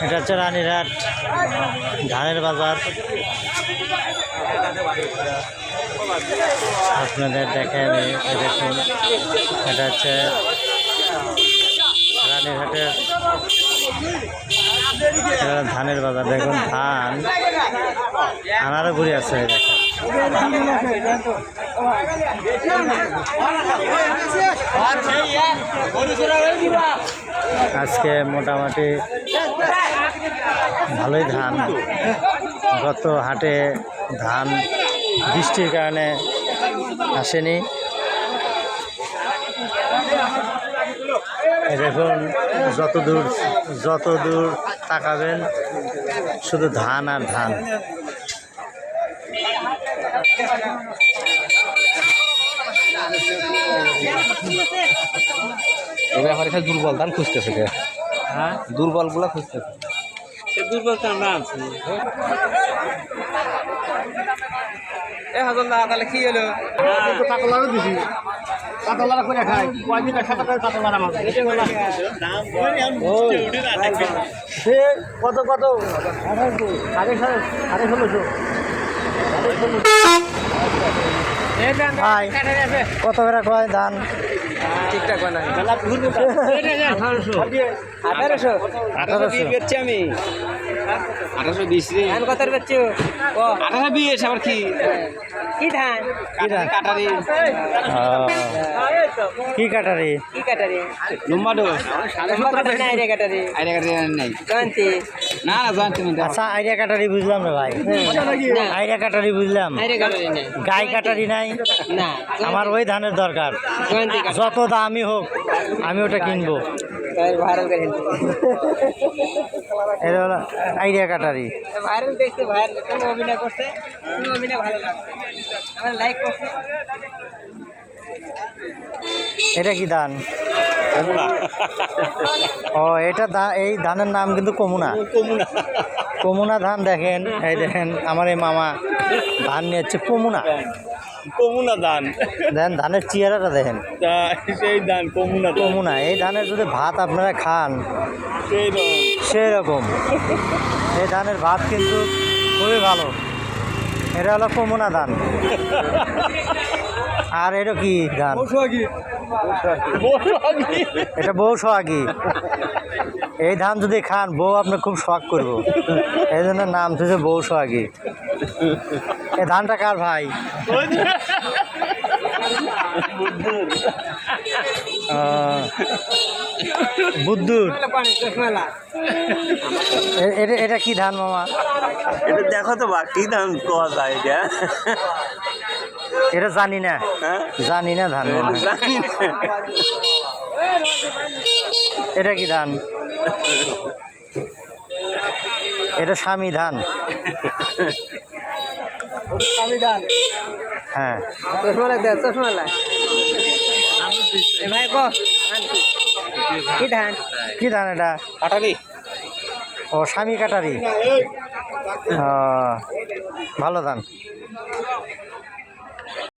এটা হচ্ছে রানীরহাট ধানের বাজার। আপনাদের দেখেন, দেখুন এটা হচ্ছে রানীরহাটের ধানের বাজার। দেখুন ধান আনারও ঘুরে আছে। আজকে মোটামুটি ভালোই ধান। গত হাটে ধান বৃষ্টির কারণে আসেনি। দেখুন যত দূর তাকাবেন শুধু ধান আর ধান। এই ব্যাপারে দুর্বল ধান খুঁজতেছে, হ্যাঁ দুর্বল গুলা খুঁজতেছে। দুর্বল তো আমরা আনছি। তাহলে কি হলো? কাতলারও দিছি, কাতলারা করে খাই। কয়দিন একসাথে করে কাতলারা মাছ কত কত 1650। কত করে কয় ধান? ঠিকঠাক হয় না। 1800 বেচছি আমি। 1820 ধান কত বেচছো? 1820। আবার কি কি ধান? কাটারি। কি কাটারি? কি কাটারি? লম্বাডো। আইডিয়া কাটারি। আইডিয়া কাটারি নাই। জানতি না, না জানতি না। আচ্ছা, আইডিয়া কাটারি বুঝলাম না ভাই। আইডিয়া কাটারি বুঝলাম, আইডিয়া কাটারি নাই। গাই কাটারি নাই না। আমার ওই ধানের দরকার। যত দামই হোক আমি ওটা কিনবো। ভাইরাল করে এটা হলো আইডিয়া কাটারি। ভাইরাল দেখতে ভাইরাল কোন অভিনয় করছে, কোন অভিনয় ভালো লাগছে, আমার লাইক করছে। এটা কি ধান? ও এটা এই ধানের নাম কিন্তু কমুনা। কমুনা ধান। দেখেন, এই দেখেন আমার এই মামা ধান নিয়ে হচ্ছে কমুনা। কমুনা ধান দেখেন, ধানের চেহারাটা দেখেন, সেই ধান কমুনা। কমুনা এই ধানের যদি ভাত আপনারা খান সেই রকম। এই ধানের ভাত কিন্তু খুবই ভালো। এটা হলো কমুনা ধান। আর এটা কি ধান? এটা বউ সোহাগী। এই ধান যদি খান বউ আপনি খুব শখ করবো, এই জন্য নাম হচ্ছে বউ সোহাগী। এই ধানটা কার ভাই? বুদ্ধুর। এটা কি ধান মামা? এটা দেখো তো বা কি ধান পাওয়া যায়। এটা জানি না, জানি না ধান। এটা কি ধান? এটা স্বামী ধান। হ্যাঁ, কি ধান? কি ধান এটা? কাটারি। ও স্বামী কাটারি। ভালো ধান।